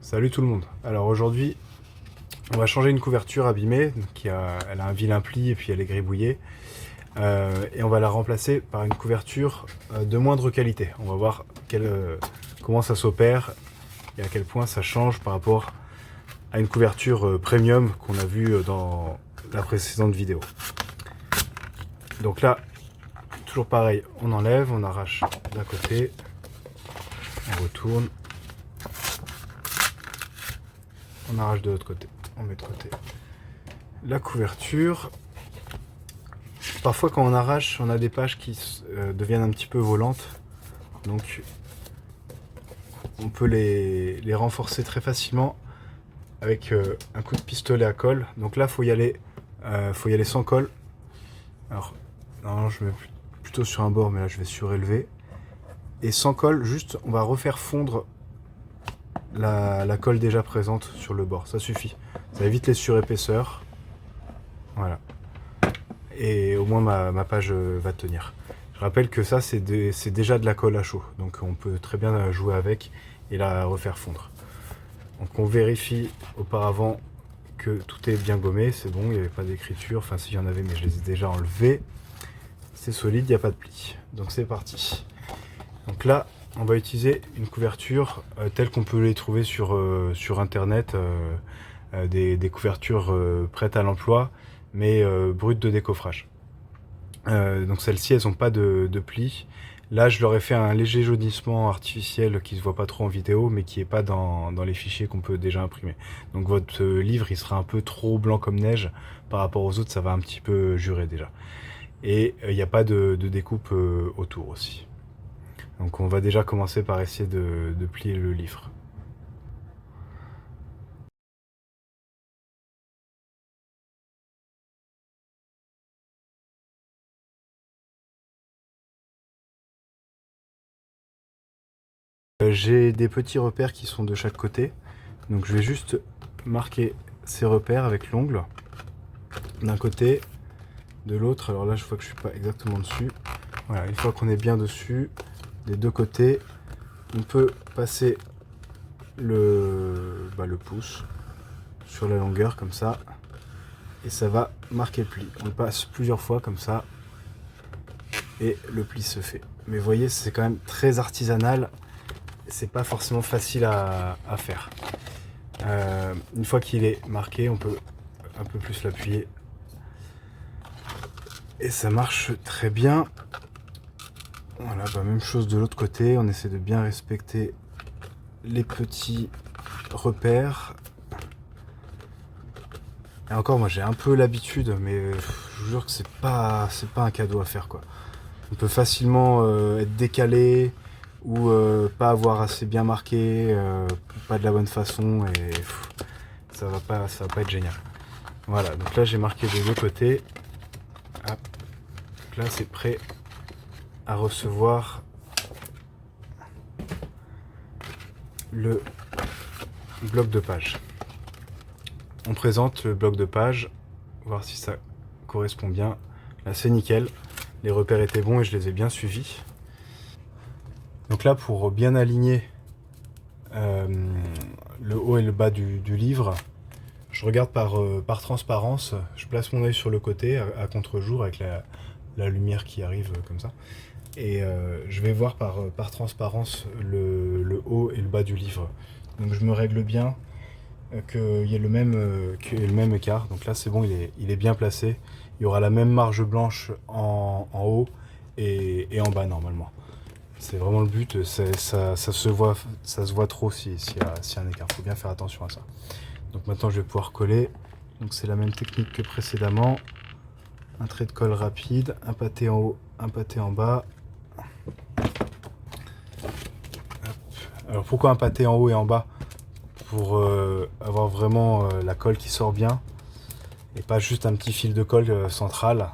Salut tout le monde. Alors aujourd'hui, on va changer une couverture abîmée, elle a un vilain pli et puis elle est gribouillée. Et on va la remplacer par une couverture de moindre qualité. On va voir comment ça s'opère et à quel point ça change par rapport à une couverture premium qu'on a vue dans la précédente vidéo. Donc là, toujours pareil, on enlève, on arrache d'un côté, on retourne. On arrache de l'autre côté, on met de côté la couverture. Parfois quand on arrache, on a des pages qui deviennent un petit peu volantes, donc on peut les renforcer très facilement avec un coup de pistolet à colle. Donc là faut y aller sans colle. Alors normalement je mets plutôt sur un bord, mais là je vais surélever. Et sans colle, juste on va refaire fondre la colle déjà présente sur le bord, ça suffit. Ça évite les surépaisseurs. Voilà. Et au moins ma page va tenir. Je rappelle que ça c'est déjà de la colle à chaud, donc on peut très bien jouer avec et la refaire fondre. Donc on vérifie auparavant que tout est bien gommé, c'est bon, il n'y avait pas d'écriture, enfin s'il y en avait mais je les ai déjà enlevés. C'est solide, il n'y a pas de pli. Donc c'est parti. Donc là on va utiliser une couverture telle qu'on peut les trouver sur internet, des couvertures prêtes à l'emploi mais brutes de décoffrage. Donc celles-ci elles n'ont pas de plis. Là je leur ai fait un léger jaunissement artificiel qui se voit pas trop en vidéo mais qui est pas dans les fichiers qu'on peut déjà imprimer. Donc votre livre il sera un peu trop blanc comme neige par rapport aux autres, ça va un petit peu jurer déjà. Et il n'y a pas de découpe autour aussi. Donc on va déjà commencer par essayer de plier le livre. J'ai des petits repères qui sont de chaque côté. Donc je vais juste marquer ces repères avec l'ongle d'un côté, de l'autre. Alors là je vois que je suis pas exactement dessus. Voilà, une fois qu'on est bien dessus, des deux côtés, on peut passer le pouce sur la longueur comme ça et ça va marquer le pli. On le passe plusieurs fois comme ça et le pli se fait. Mais vous voyez, c'est quand même très artisanal, c'est pas forcément facile à faire. Une fois qu'il est marqué, on peut un peu plus l'appuyer et ça marche très bien. Voilà, même chose de l'autre côté, on essaie de bien respecter les petits repères. Et encore, moi j'ai un peu l'habitude, mais je vous jure que c'est pas un cadeau à faire quoi. On peut facilement être décalé ou pas avoir assez bien marqué, pas de la bonne façon et ça va pas être génial. Voilà, donc là j'ai marqué des deux côtés. Hop. Donc là c'est prêt à recevoir le bloc de page. On présente le bloc de page, voir si ça correspond bien. Là c'est nickel, les repères étaient bons et je les ai bien suivis. Donc là pour bien aligner le haut et le bas du livre, je regarde par transparence, je place mon œil sur le côté à contre-jour avec la lumière qui arrive comme ça. Et je vais voir par transparence le haut et le bas du livre. Donc je me règle bien qu'il y ait le même écart. Donc là c'est bon, il est bien placé. Il y aura la même marge blanche en haut et en bas normalement. C'est vraiment le but, ça se voit trop s'il y a un écart. Il faut bien faire attention à ça. Donc maintenant je vais pouvoir coller. Donc c'est la même technique que précédemment. Un trait de colle rapide, un pâté en haut, un pâté en bas. Alors pourquoi un pâté en haut et en bas? Pour avoir vraiment la colle qui sort bien et pas juste un petit fil de colle central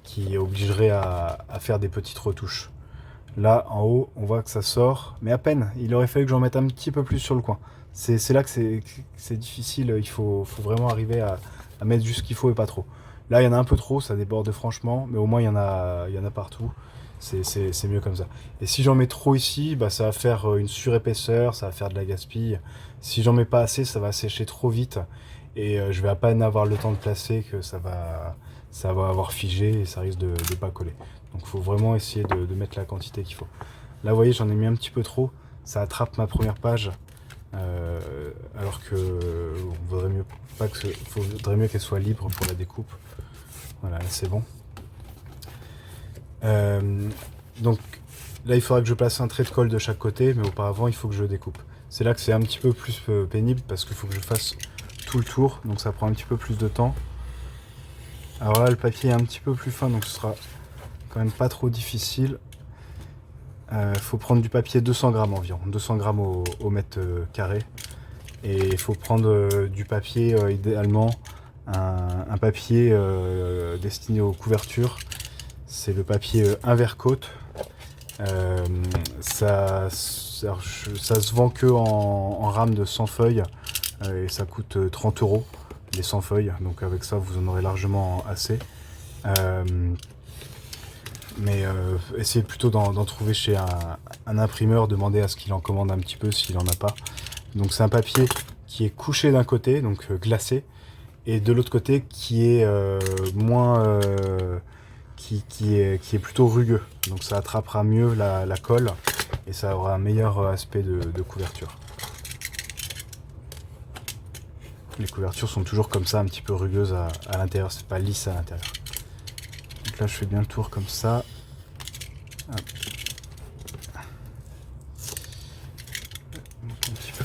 qui obligerait à faire des petites retouches. Là en haut on voit que ça sort, mais à peine. Il aurait fallu que j'en mette un petit peu plus sur le coin. C'est là que c'est difficile, il faut vraiment arriver à mettre juste ce qu'il faut et pas trop. Là il y en a un peu trop, ça déborde franchement, mais au moins il y en a partout. C'est mieux comme ça. Et si j'en mets trop ici, bah, ça va faire une surépaisseur, ça va faire de la gaspille. Si j'en mets pas assez, ça va sécher trop vite et je vais à peine avoir le temps de placer que ça va avoir figé et ça risque de pas coller. Donc il faut vraiment essayer de mettre la quantité qu'il faut. Là vous voyez, j'en ai mis un petit peu trop, ça attrape ma première page alors que vaudrait mieux pas que faudrait mieux qu'elle soit libre pour la découpe. Voilà, c'est bon. Donc là il faudra que je place un trait de colle de chaque côté, mais auparavant il faut que je découpe. C'est là que c'est un petit peu plus pénible parce qu'il faut que je fasse tout le tour, donc ça prend un petit peu plus de temps. Alors là le papier est un petit peu plus fin, donc ce sera quand même pas trop difficile. Faut prendre du papier 200 grammes environ, 200 grammes au mètre carré. Et il faut prendre du papier, idéalement un papier destiné aux couvertures. C'est le papier Invercote. Ça se vend que en rame de 100 feuilles et ça coûte 30 € les 100 feuilles. Donc avec ça vous en aurez largement assez. Mais essayez plutôt d'en trouver chez un imprimeur, demandez à ce qu'il en commande un petit peu s'il en a pas. Donc c'est un papier qui est couché d'un côté, donc glacé, et de l'autre côté qui est moins qui est plutôt rugueux. Donc ça attrapera mieux la colle et ça aura un meilleur aspect de couverture. Les couvertures sont toujours comme ça, un petit peu rugueuses à l'intérieur, c'est pas lisse à l'intérieur. Donc là je fais bien le tour comme ça. Hop. Un petit peu.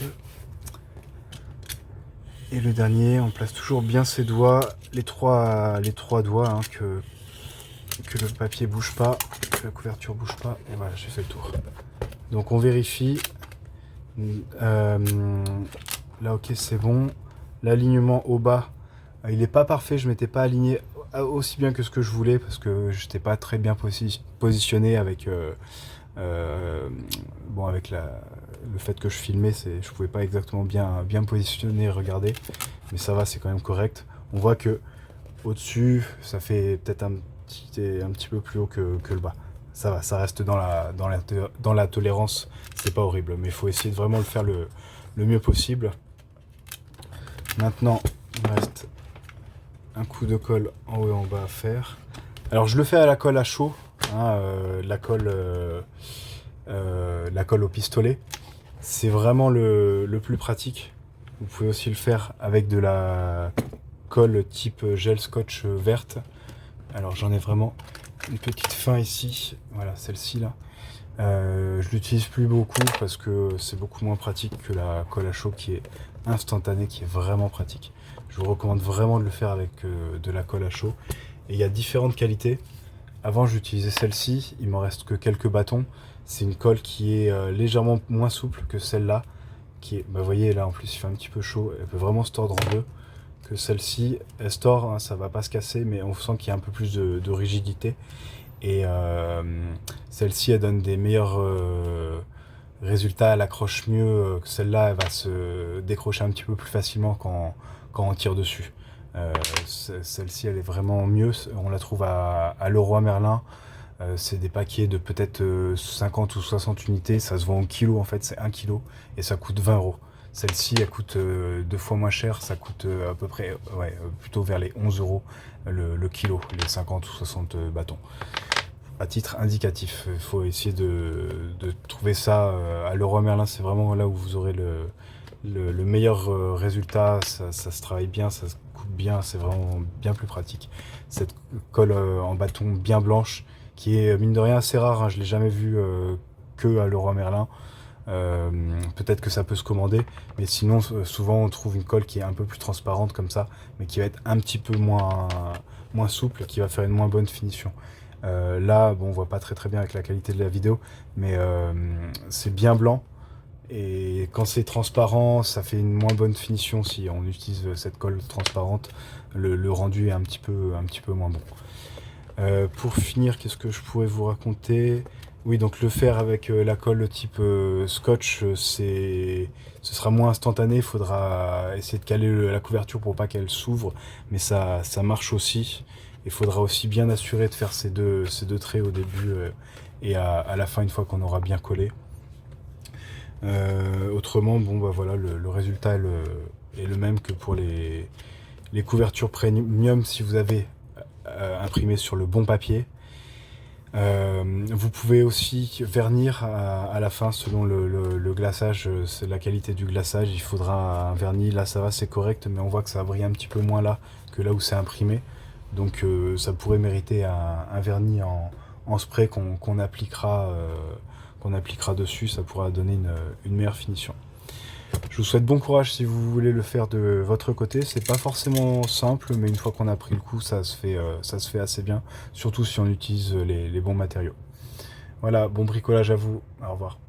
Et le dernier, on place toujours bien ses doigts, les trois doigts, hein, que le papier bouge pas, que la couverture bouge pas, et voilà, j'ai fait le tour. Donc on vérifie. Là ok, c'est bon. L'alignement au bas, il n'est pas parfait, je m'étais pas aligné aussi bien que ce que je voulais parce que j'étais pas très bien positionné avec bon, avec le fait que je filmais, je pouvais pas exactement bien positionner et regarder, mais ça va, c'est quand même correct. On voit que au-dessus ça fait peut-être un petit peu plus haut que le bas. Ça va, ça reste dans la tolérance, c'est pas horrible, mais il faut essayer de vraiment le faire le mieux possible. Maintenant il me reste un coup de colle en haut et en bas à faire. Alors je le fais à la colle à chaud, hein, la colle au pistolet. C'est vraiment le plus pratique. Vous pouvez aussi le faire avec de la colle type gel scotch verte. Alors j'en ai vraiment une petite fin ici, voilà celle-ci là. Je l'utilise plus beaucoup parce que c'est beaucoup moins pratique que la colle à chaud qui est instantanée, qui est vraiment pratique. Je vous recommande vraiment de le faire avec de la colle à chaud. Et il y a différentes qualités. Avant j'utilisais celle-ci, il m'en reste que quelques bâtons. C'est une colle qui est légèrement moins souple que celle-là. Bah, vous voyez là en plus il fait un petit peu chaud, elle peut vraiment se tordre en deux. Que celle-ci, elle se tord, hein, ça va pas se casser, mais on sent qu'il y a un peu plus de rigidité. Et celle-ci elle donne des meilleurs résultats, elle accroche mieux que celle-là, elle va se décrocher un petit peu plus facilement quand on tire dessus. Celle-ci elle est vraiment mieux, on la trouve à Leroy Merlin. C'est des paquets de peut-être 50 ou 60 unités, ça se vend au kilo en fait, c'est 1 kilo et ça coûte 20 €. Celle-ci elle coûte 2 fois moins cher, ça coûte à peu près plutôt vers les 11 € le kilo, les 50 ou 60 bâtons. À titre indicatif, il faut essayer de trouver ça à Leroy Merlin, c'est vraiment là où vous aurez le meilleur résultat, ça se travaille bien, ça se coupe bien, c'est vraiment bien plus pratique. Cette colle en bâton bien blanche, qui est mine de rien assez rare, hein, je l'ai jamais vu que à Leroy Merlin. Peut-être que ça peut se commander, mais sinon souvent on trouve une colle qui est un peu plus transparente comme ça, mais qui va être un petit peu moins souple, qui va faire une moins bonne finition. Là bon, on voit pas très bien avec la qualité de la vidéo, mais c'est bien blanc et quand c'est transparent ça fait une moins bonne finition. Si on utilise cette colle transparente, le rendu est un petit peu moins bon. Pour finir, qu'est-ce que je pourrais vous raconter? Oui, donc le faire avec la colle type scotch, ce sera moins instantané, il faudra essayer de caler la couverture pour pas qu'elle s'ouvre, mais ça marche aussi. Il faudra aussi bien assurer de faire ces deux traits au début et à la fin, une fois qu'on aura bien collé. Autrement, bon bah voilà, le résultat est le même que pour les couvertures premium si vous avez imprimé sur le bon papier. Vous pouvez aussi vernir à la fin selon le glaçage, c'est la qualité du glaçage. Il faudra un vernis, là ça va, c'est correct, mais on voit que ça brille un petit peu moins là que là où c'est imprimé. Donc ça pourrait mériter un vernis en spray qu'on appliquera dessus, ça pourra donner une meilleure finition. Je vous souhaite bon courage si vous voulez le faire de votre côté. C'est pas forcément simple, mais une fois qu'on a pris le coup, ça se fait assez bien, surtout si on utilise les bons matériaux. Voilà, bon bricolage à vous, au revoir.